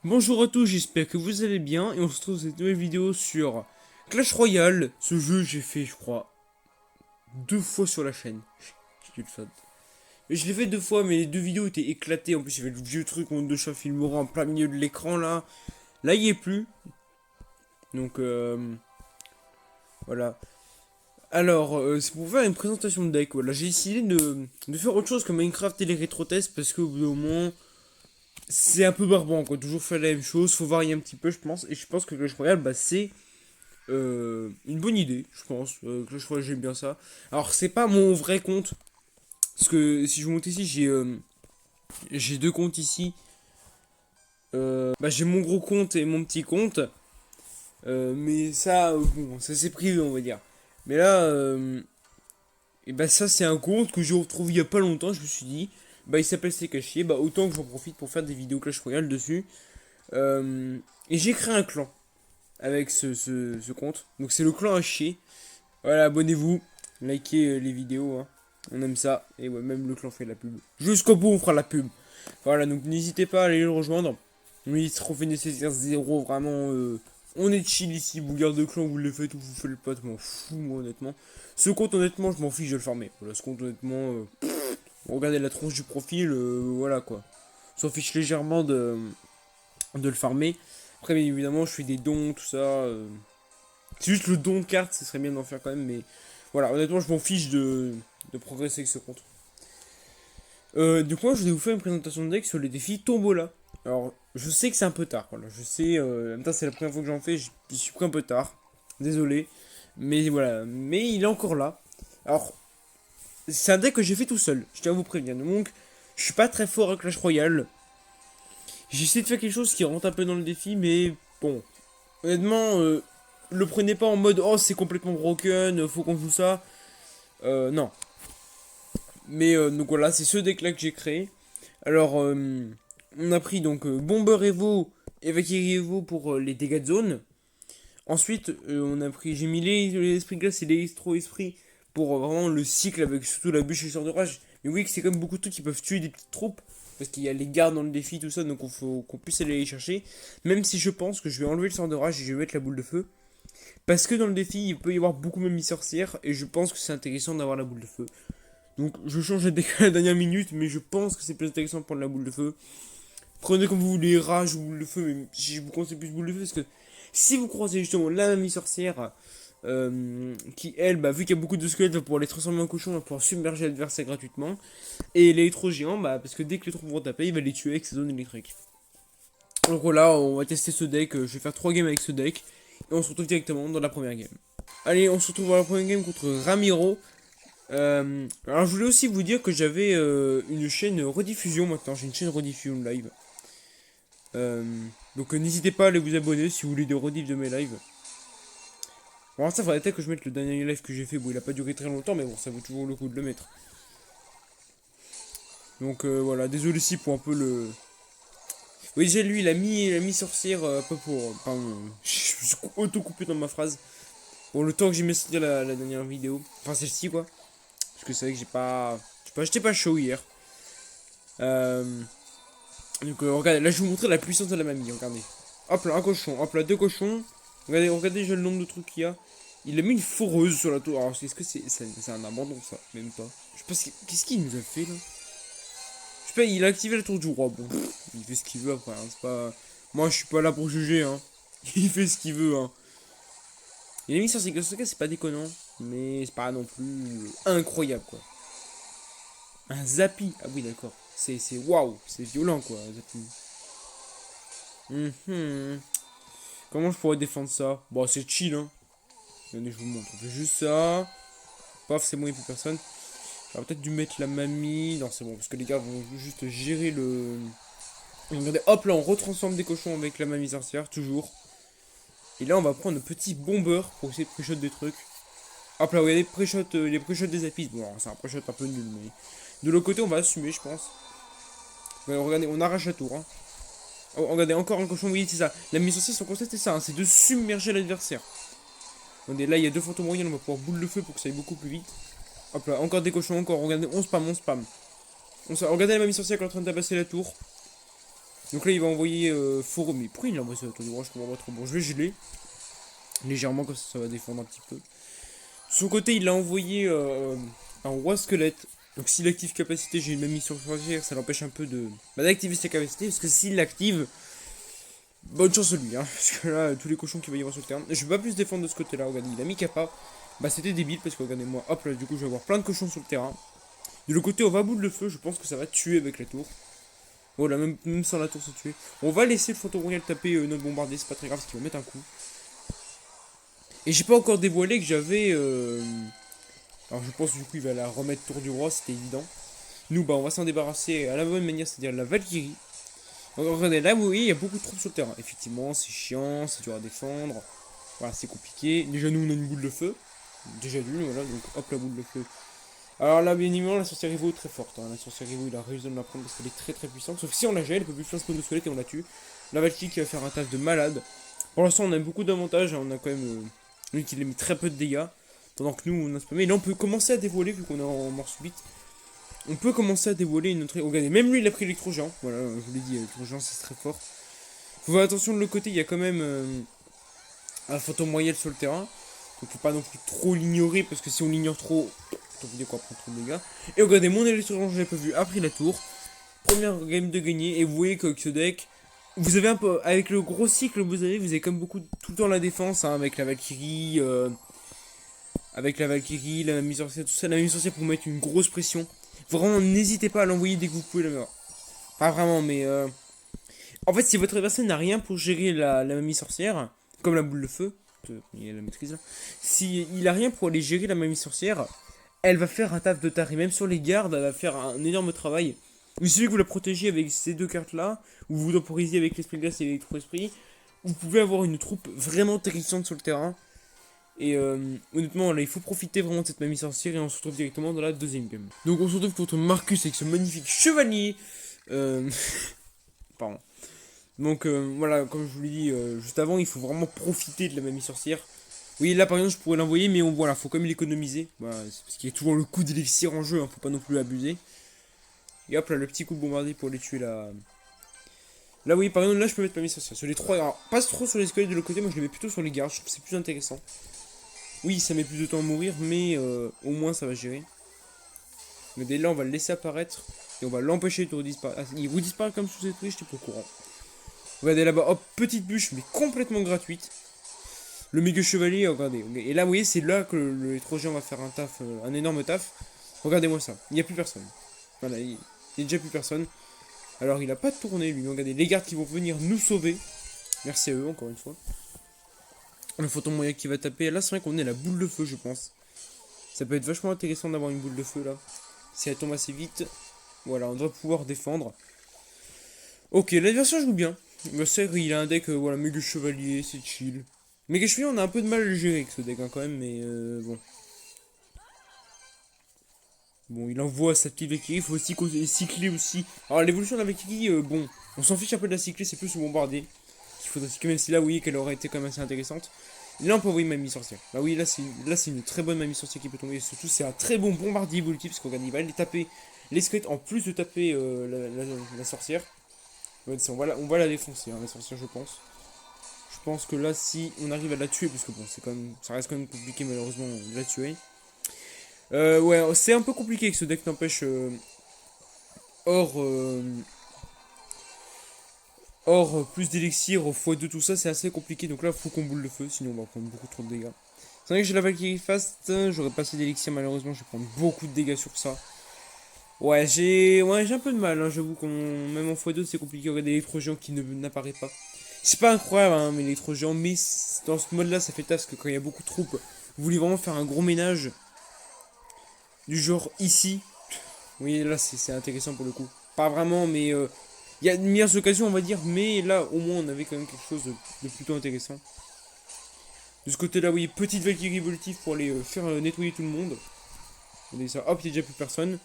Bonjour à tous, j'espère que vous allez bien et on se retrouve dans cette nouvelle vidéo sur Clash Royale. Ce jeu j'ai fait je crois 2 fois sur la chaîne. J'ai eu le fun. Je l'ai fait 2 fois mais les 2 vidéos étaient éclatées. En plus il y avait le vieux truc en deux chats filmera en plein milieu de l'écran là. Là il y est plus. Donc voilà. Alors c'est pour faire une présentation de deck. Voilà, j'ai décidé de faire autre chose que Minecraft et les rétro-tests parce qu'au bout d'un moment c'est un peu barbant quoi. Toujours faire la même chose, faut varier un petit peu je pense. Et je pense que Clash Royale bah c'est une bonne idée, je pense. Clash Royale, j'aime bien ça. Alors, c'est pas mon vrai compte. Parce que si je vous montre ici, j'ai 2 comptes ici. Bah, j'ai mon gros compte et mon petit compte. Mais ça, bon, ça c'est privé, on va dire. Mais là, et bah, ça, c'est un compte que j'ai retrouvé il y a pas longtemps. Je me suis dit, bah, il s'appelle C'est Caché. Bah, autant que j'en profite pour faire des vidéos Clash Royale dessus. Et j'ai créé un clan avec ce compte. Donc, c'est le clan à chier. Voilà, abonnez-vous, likez les vidéos, hein. On aime ça. Et ouais, même le clan fait de la pub. Jusqu'au bout, on fera la pub. Voilà, donc n'hésitez pas à aller le rejoindre. Oui, Trophée nécessaire 0, vraiment. On est chill ici. Vous gardez le clan, vous le faites ou vous faites le pote. Je m'en fous, moi, honnêtement. Ce compte, honnêtement, je m'en fiche de le farmer. Voilà, ce compte, honnêtement. Regardez la tronche du profil, voilà quoi. On s'en fiche légèrement de le farmer. Après, bien évidemment, je fais des dons, tout ça. C'est juste le don de cartes, ce serait bien d'en faire quand même, mais voilà, honnêtement, je m'en fiche de progresser avec ce compte. Du coup, je vais vous faire une présentation de deck sur les défis Tombola. Alors, je sais que c'est un peu tard, voilà, je sais, en même temps, c'est la première fois que j'en fais, je suis pris un peu tard, désolé, mais voilà, mais il est encore là. Alors, c'est un deck que j'ai fait tout seul, je tiens à vous prévenir, donc, je suis pas très fort à Clash Royale. J'ai essayé de faire quelque chose qui rentre un peu dans le défi, mais bon, honnêtement, le prenez pas en mode oh c'est complètement broken, faut qu'on joue ça. Non. Mais donc voilà, c'est ce deck là que j'ai créé. Alors, on a pris donc Bomber Evo, Evacuer Evo pour les dégâts de zone. Ensuite, j'ai mis les esprits glace et les électro-esprits pour vraiment le cycle avec surtout la bûche et le sort de rage. Mais oui, c'est quand même beaucoup de trucs qui peuvent tuer des petites troupes. Parce qu'il y a les gardes dans le défi, tout ça, donc il faut qu'on puisse aller les chercher. Même si je pense que je vais enlever le sort de rage et je vais mettre la boule de feu. Parce que dans le défi, il peut y avoir beaucoup même sorcières et je pense que c'est intéressant d'avoir la boule de feu. Donc je change de deck à la dernière minute, mais je pense que c'est plus intéressant de prendre la boule de feu. Prenez comme vous voulez, rage ou boule de feu, mais je vous conseille plus boule de feu parce que si vous croisez justement la mamie sorcière, qui elle, bah, vu qu'il y a beaucoup de squelettes, va pouvoir les transformer en cochon, va pouvoir submerger l'adversaire gratuitement. Et l'électro géant, bah, parce que dès que les troupes vont taper, il va les tuer avec sa zone électrique. Donc voilà, on va tester ce deck. Je vais faire 3 games avec ce deck. Et on se retrouve directement dans la première game. Allez, on se retrouve dans la première game contre Ramiro. Alors je voulais aussi vous dire que j'avais une chaîne rediffusion maintenant. J'ai une chaîne rediffusion live. Euh, donc n'hésitez pas à aller vous abonner si vous voulez des rediffs de mes lives. Bon, ça faudrait peut-être que je mette le dernier live que j'ai fait. Bon, il a pas duré très longtemps, mais bon, ça vaut toujours le coup de le mettre. Donc voilà, désolé si pour un peu le. Oui, déjà lui, il a mis sorcière, pas pour. Pardon, je suis auto-coupé dans ma phrase. Bon, le temps que j'ai mis sortir la dernière vidéo. Enfin, celle-ci, quoi. Parce que c'est vrai que j'étais pas chaud hier. Euh, donc, regardez, là, je vais vous montrer la puissance de la mamie. Regardez. Hop là, un cochon. Hop là, 2 cochons. Regardez déjà le nombre de trucs qu'il y a. Il a mis une foreuse sur la tour. Alors, est-ce que c'est un abandon, ça? Même pas. Je sais pas qu'est-ce qu'il nous a fait, là. Je sais pas, il a activé la tour du roi. Bon, il fait ce qu'il veut après, hein. C'est pas. Moi, je suis pas là pour juger, hein. Il fait ce qu'il veut, hein. Il a mis sur ses cas, c'est pas déconnant. Mais c'est pas non plus incroyable, quoi. Un Zappy. Ah oui, d'accord. C'est waouh. C'est violent, quoi, un Zappy. Mhm. Comment je pourrais défendre ça? Bon, c'est chill, hein. Attendez, je vous montre. On fait juste ça. Paf, c'est bon, il n'y a plus personne. J'aurais peut-être dû mettre la mamie. Non, c'est bon, parce que les gars vont juste gérer le. Regardez, hop là, on retransforme des cochons avec la mamie sorcière, toujours. Et là, on va prendre un petit bomber pour essayer de pré-shot des trucs. Hop là, regardez, les pré-shots des apis. Bon, c'est un pré-shot un peu nul, mais. De l'autre côté, on va assumer, je pense. Regardez, on arrache la tour, hein. Oh, regardez, encore un cochon, oui, c'est ça. La mise en scène, son concept, c'est ça, hein, c'est de submerger l'adversaire. Regardez, là, il y a 2 fantômes royales, on va pouvoir boule de feu pour que ça aille beaucoup plus vite. Hop là, encore des cochons, encore, regardez, on spam. Regardez la mamie sorcière qui est en train de tabasser la tour. Donc là, il va envoyer Foro. Mais pourquoi il envoie sur la tour du roi? Je comprends pas trop. Bon, je vais geler. Légèrement, comme ça va défendre un petit peu. De son côté, il a envoyé un roi squelette. Donc s'il active capacité, j'ai une même mission sorcière, ça l'empêche un peu de d'activer ses capacités. Parce que s'il l'active, bonne chance à lui. Hein, parce que là, tous les cochons qu'il va y avoir sur le terrain. Je vais pas plus défendre de ce côté-là. Regardez, il a mis Kappa. Bah c'était débile parce que regardez-moi. Hop là, du coup, je vais avoir plein de cochons sur le terrain. De l'autre côté, on va boule de feu. Je pense que ça va tuer avec la tour. Voilà, même sans la tour se tuer. On va laisser le fantôme royal taper notre bombardier. C'est pas très grave parce qu'il va mettre un coup. Et j'ai pas encore dévoilé que j'avais... Alors je pense du coup il va la remettre tour du roi, c'était évident. Nous bah on va s'en débarrasser à la bonne manière, c'est-à-dire la Valkyrie. Donc regardez là vous voyez il y a beaucoup de troupes sur le terrain. Effectivement c'est chiant, c'est dur à défendre. Voilà c'est compliqué. Déjà nous on a une boule de feu. Déjà d'une voilà donc hop la boule de feu. Alors là bien évidemment la sorcière Rivo est très forte. Hein. La sorcière Rivo il a réussi de la prendre parce qu'elle est très puissante. Sauf que si on la gèle, elle peut plus faire spawn de squelette et on la tue. La Valkyrie qui va faire un taf de malade. Pour l'instant on a beaucoup d'avantages, hein. On a quand même... lui qui a mis très peu de dégâts. Pendant que nous on a spammé. Et là on peut commencer à dévoiler vu qu'on est en mort subite. On peut commencer à dévoiler une autre... Regardez, même lui il a pris l'électro-géant. Voilà, je vous l'ai dit, l'électro-géant c'est très fort. Faut faire attention de l'autre côté, il y a quand même un fantôme royal sur le terrain. Donc faut pas non plus trop l'ignorer parce que si on l'ignore trop, on peut dire qu'on prend trop de dégâts. Et regardez, mon électro-géant, je l'ai pas vu, a pris la tour. Première game de gagner. Et vous voyez qu'avec ce deck, vous avez un peu... Avec le gros cycle vous avez comme beaucoup tout le temps la défense, hein, avec la Valkyrie... Avec la Valkyrie, la mamie sorcière, tout ça, la mamie sorcière pour mettre une grosse pression. Vraiment, n'hésitez pas à l'envoyer dès que vous pouvez la... Pas vraiment, mais... En fait, si votre adversaire n'a rien pour gérer la mamie sorcière, comme la boule de feu, il y a la maîtrise là. Si il a rien pour aller gérer la mamie sorcière, elle va faire un taf de taré. Même sur les gardes, elle va faire un énorme travail. Il suffit que vous la protégiez avec ces deux cartes là, ou vous temporisiez avec l'esprit de glace et l'électro-esprit, vous pouvez avoir une troupe vraiment terrifiante sur le terrain. Et honnêtement, là, il faut profiter vraiment de cette mamie sorcière et on se retrouve directement dans la deuxième game. Donc on se retrouve contre Marcus avec ce magnifique chevalier. Pardon. Donc voilà, comme je vous l'ai dit juste avant, il faut vraiment profiter de la mamie sorcière. Oui, là par exemple, je pourrais l'envoyer, mais voilà, faut quand même l'économiser. Voilà, parce qu'il y a toujours le coup d'élixir en jeu, hein, faut pas non plus abuser. Et hop là, le petit coup de bombardier pour les tuer là. Là, oui, par exemple, là, je peux mettre mamie sorcière. Sur les trois, alors, pas trop sur les squelettes de l'autre côté, moi je les mets plutôt sur les gardes, je trouve que c'est plus intéressant. Oui, ça met plus de temps à mourir, mais au moins ça va gérer. Mais dès là, on va le laisser apparaître et on va l'empêcher de redisparaître. Ah, il redisparaît comme sous cette j'étais pas au courant. Regardez là-bas, hop, petite bûche, mais complètement gratuite. Le méga chevalier, regardez. Et là, vous voyez, c'est là que le étranger va faire un taf, un énorme taf. Regardez-moi ça, il n'y a plus personne. Voilà, il n'y a déjà plus personne. Alors, il a pas tourné, lui. Regardez, les gardes qui vont venir nous sauver. Merci à eux, encore une fois. Le fantôme moyen qui va taper. Là, c'est vrai qu'on est la boule de feu, je pense. Ça peut être vachement intéressant d'avoir une boule de feu, là. Si elle tombe assez vite. Voilà, on doit pouvoir défendre. Ok, l'adversaire joue bien. Le serre, il a un deck, voilà, méga chevalier, c'est chill. Méga chevalier, on a un peu de mal à le gérer avec ce deck, hein, quand même, mais bon. Bon, il envoie sa petite Valkyrie, il faut aussi cycler aussi. Alors, l'évolution de la Valkyrie, bon, on s'en fiche un peu de la cycler, c'est plus le bombarder. Il faudrait cycler, même si là, vous voyez qu'elle aurait été quand même assez intéressante. Et là, on peut envoyer une mamie sorcière. Bah oui, là, c'est une très bonne mamie sorcière qui peut tomber. Et surtout, c'est un très bon bombardier évolutif, parce qu'on regarde, il va aller taper les squelettes en plus de taper la sorcière. Ouais, on va la défoncer, hein, la sorcière, je pense. Je pense que là, si on arrive à la tuer, parce que bon, c'est quand même, ça reste quand même compliqué, malheureusement, de la tuer. Ouais, c'est un peu compliqué que ce deck n'empêche or, plus d'élixir au x2, tout ça, c'est assez compliqué. Donc là, faut qu'on boule le feu, sinon on va prendre beaucoup trop de dégâts. C'est vrai que j'ai la Valkyrie fast, j'aurais pas assez d'élixir, malheureusement, je vais prendre beaucoup de dégâts sur ça. Ouais, j'ai un peu de mal, hein, j'avoue qu'on même en x2, c'est compliqué. Regardez l'électro-géant qui n'apparaît pas. C'est pas incroyable, hein, mais l'électro-géant, mais dans ce mode-là, ça fait taf, parce que quand il y a beaucoup de troupes, vous voulez vraiment faire un gros ménage. Du genre ici. Oui, là, c'est intéressant pour le coup. Pas vraiment, mais il y a de meilleures occasions, on va dire. Mais là, au moins, on avait quand même quelque chose de plutôt intéressant. De ce côté-là, oui, petite Valkyrie évolutive pour aller faire nettoyer tout le monde. Regardez ça, hop, il n'y a déjà plus personne.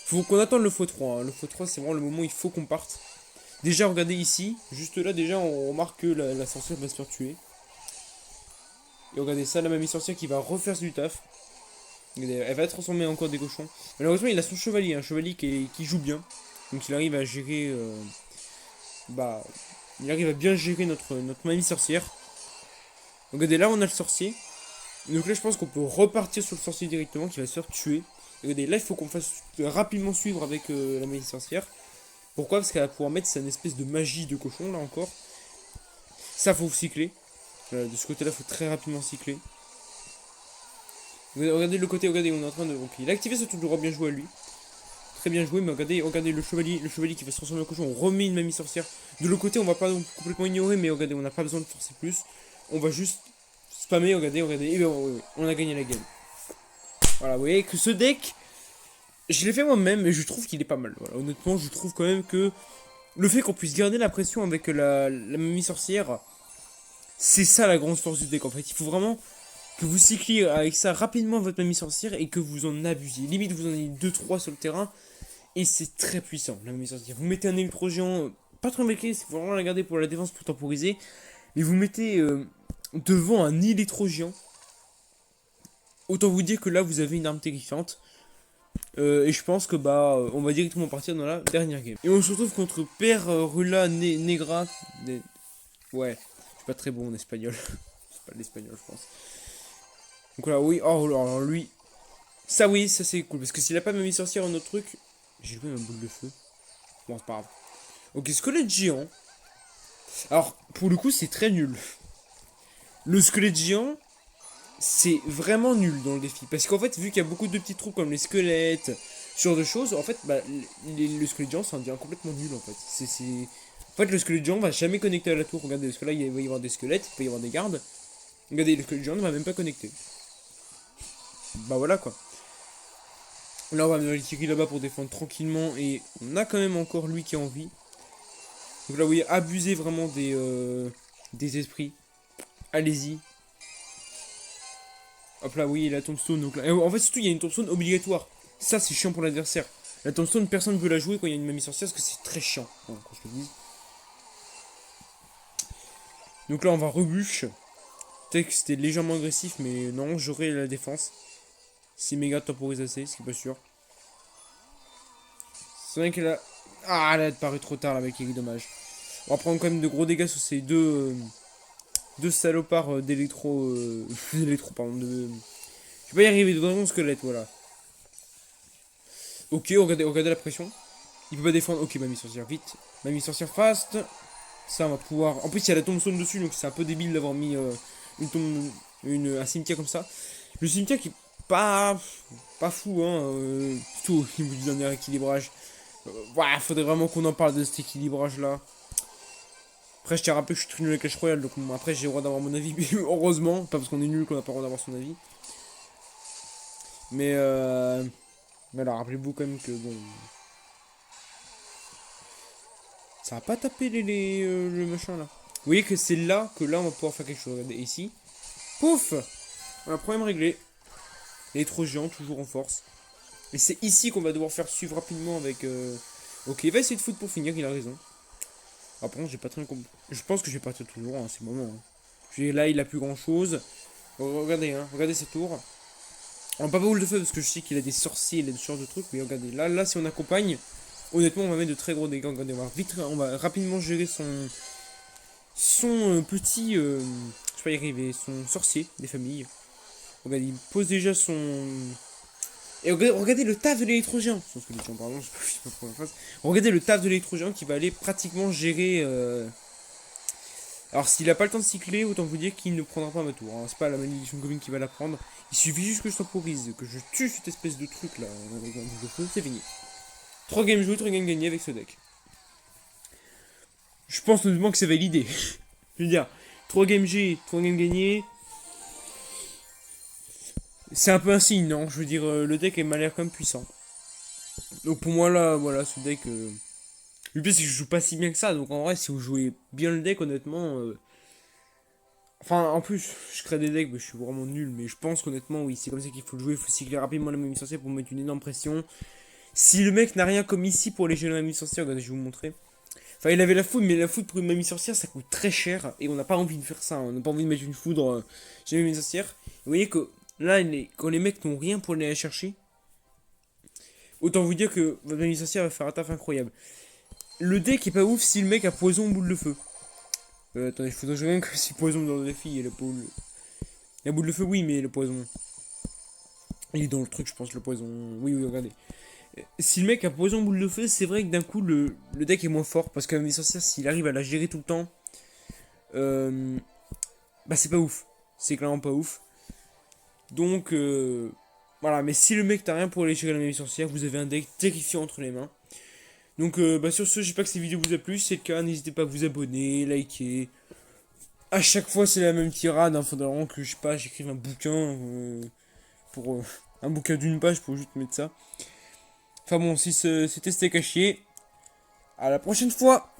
Faut qu'on attende le x3. Hein. Le x3, c'est vraiment le moment où il faut qu'on parte. Déjà, regardez ici. Juste là, déjà, on remarque que la sorcière va se faire tuer. Et regardez ça, la mamie sorcière qui va refaire du taf. Elle va transformer encore des cochons. Malheureusement, il a son chevalier, un chevalier qui joue bien. Donc il arrive à gérer bah, il arrive à bien gérer notre mamie sorcière. Regardez, là on a le sorcier. Donc là je pense qu'on peut repartir sur le sorcier directement qui va se faire tuer. Regardez, là il faut qu'on fasse rapidement suivre avec la mamie sorcière. Pourquoi? Parce qu'elle va pouvoir mettre une espèce de magie de cochon là encore. Ça faut cycler. De ce côté là faut très rapidement cycler. Regardez le côté, regardez, on est en train de... Ok, il a activé ce tour de roi, bien joué à lui. Très bien joué, mais regardez le chevalier qui va se transformer en cochon. On remet une mamie sorcière. De l'autre côté, on va pas complètement ignorer, mais regardez, on n'a pas besoin de forcer plus. On va juste spammer, regardez, et bien, on a gagné la game. Voilà, vous voyez que ce deck, je l'ai fait moi-même, et je trouve qu'il est pas mal. Voilà, honnêtement, je trouve quand même que le fait qu'on puisse garder la pression avec la mamie sorcière, c'est ça la grande force du deck en fait. Il faut vraiment que vous cycliez avec ça rapidement votre mamie sorcière et que vous en abusiez. Limite, vous en ayez 2-3 sur le terrain. Et c'est très puissant, la mamie sorcière. Vous mettez un électro-géant, pas trop méclé, il faut vraiment la garder pour la défense pour temporiser. Mais vous mettez devant un électro-géant. Autant vous dire que là, vous avez une arme terrifiante. Et je pense que bah, on va directement partir dans la dernière game. Et on se retrouve contre Père Rula Negra. Ouais, je suis pas très bon en espagnol. C'est pas l'espagnol, je pense. Donc voilà, oui, oh, alors lui. Ça, oui, ça c'est cool. Parce que s'il a pas mamie sorcière en autre truc. J'ai joué ma boule de feu. Bon, c'est pas grave. Ok, squelette géant. Alors, pour le coup, c'est très nul. Le squelette géant, c'est vraiment nul dans le défi. Parce qu'en fait, vu qu'il y a beaucoup de petits trous comme les squelettes, ce genre de choses, en fait, bah, le squelette géant, ça en devient complètement nul, en fait. En fait, le squelette géant va jamais connecter à la tour. Regardez, parce que là, il va y avoir des squelettes, il peut y avoir des gardes. Regardez, le squelette géant ne va même pas connecter. Bah voilà, quoi. Là, on va venir le tirer là-bas pour défendre tranquillement. Et on a quand même encore lui qui est en vie. Donc là, vous voyez, abusez vraiment des esprits. Allez-y. Hop là, oui, la tombstone. Donc là, en fait, surtout, il y a une tombstone obligatoire. Ça, c'est chiant pour l'adversaire. La tombstone, personne ne veut la jouer quand il y a une mamie sorcière parce que c'est très chiant. Bon, quand je le dis. Donc là, on va rebuche. Peut-être que c'était légèrement agressif, mais non, j'aurai la défense. Si méga temporise assez, ce qui est pas sûr. C'est vrai qu'elle a. Ah, elle a paru trop tard, la mec, qui est dommage. On va prendre quand même de gros dégâts sur ces deux salopards d'électro. D'électro, pardon. Je vais pas y arriver, de dragon squelette, voilà. Ok, regardez la pression. Il peut pas défendre. Ok, mamie sorcière, vite. Mamie sorcière fast. Ça, on va pouvoir. En plus, il y a la tombstone dessus, donc c'est un peu débile d'avoir mis un cimetière comme ça. Le cimetière qui est pas fou, hein. Tout au niveau du dernier équilibrage. Ouais, faudrait vraiment qu'on en parle de cet équilibrage là. Après, je t'ai rappelé que je suis très nul avec Clash Royale, donc après, j'ai le droit d'avoir mon avis. Mais heureusement, pas parce qu'on est nul qu'on n'a pas le droit d'avoir son avis. Mais alors, rappelez-vous quand même que bon. Ça va pas taper le machin là. Vous voyez que c'est là que là on va pouvoir faire quelque chose. Regardez ici. Pouf! Voilà, problème réglé. Il est trop géant, toujours en force. Et c'est ici qu'on va devoir faire suivre rapidement avec. Ok, il va essayer de foutre pour finir, il a raison. Après, j'ai pas très compris. Je pense que je vais partir toujours à ces moments. Là, il a plus grand chose. Regardez, hein, regardez cette tour. On va pas boule de feu parce que je sais qu'il a des sorciers, il a ce genre de trucs. Mais regardez, là, si on accompagne, honnêtement, on va mettre de très gros dégâts. Regardez, on va rapidement gérer son petit. Je sais pas y arriver, son sorcier des familles. Regardez, il pose déjà son. Et regardez le taf de l'électrogéant. Pardon, je sais pas pour la face. Regardez le taf de l'électrogéant qui va aller pratiquement gérer. Alors s'il a pas le temps de cycler, autant vous dire qu'il ne prendra pas ma tour. Hein. C'est pas la malédiction commune qui va la prendre. Il suffit juste que je temporise, que je tue cette espèce de truc là. C'est fini. 3 games joués, 3 games gagnés avec ce deck. Je pense honnêtement que c'est validé. Je veux dire, 3 games G, 3 games gagnés. C'est un peu un signe, non? Je veux dire, le deck m'a l'air quand même puissant. Donc pour moi là, voilà, ce deck. Le pire c'est que je joue pas si bien que ça, donc en vrai, si vous jouez bien le deck, honnêtement. Enfin, en plus, je crée des decks, mais je suis vraiment nul. Mais je pense qu'honnêtement, oui, c'est comme ça qu'il faut le jouer. Il faut cycler rapidement la mamie sorcière pour mettre une énorme pression. Si le mec n'a rien comme ici pour les gérer la mamie sorcière, regardez, je vais vous montrer. Enfin, il avait la foudre, mais la foudre pour une mamie sorcière, ça coûte très cher. Et on n'a pas envie de faire ça. On n'a pas envie de mettre une foudre chez la mamie sorcière. Vous voyez que là, quand les mecs n'ont rien pour aller la chercher, autant vous dire que votre mamie sorcière va faire un taf incroyable. le deck est pas ouf si le mec a poison ou boule de feu. Attendez, il faudrait quand même que si poison dans le défi, il y a la boule. La boule de feu, oui, mais le poison. Il est dans le truc, je pense, le poison. Oui, oui, regardez. Si le mec a poison boule de feu, c'est vrai que d'un coup, le deck est moins fort. Parce qu'un sorcière, s'il arrive à la gérer tout le temps, euh, bah c'est pas ouf. C'est clairement pas ouf. Donc, voilà. Mais si le mec t'as rien pour aller gérer la même sorcière, vous avez un deck terrifiant entre les mains. Donc, bah sur ce, j'espère que cette vidéo vous a plu. Si c'est le cas, n'hésitez pas à vous abonner, liker. À chaque fois, c'est la même tirade. Il faudrait vraiment que, je sais pas, j'écrive un bouquin pour un bouquin d'une page pour juste mettre ça. Enfin bon, si c'était steak à chier, à la prochaine fois!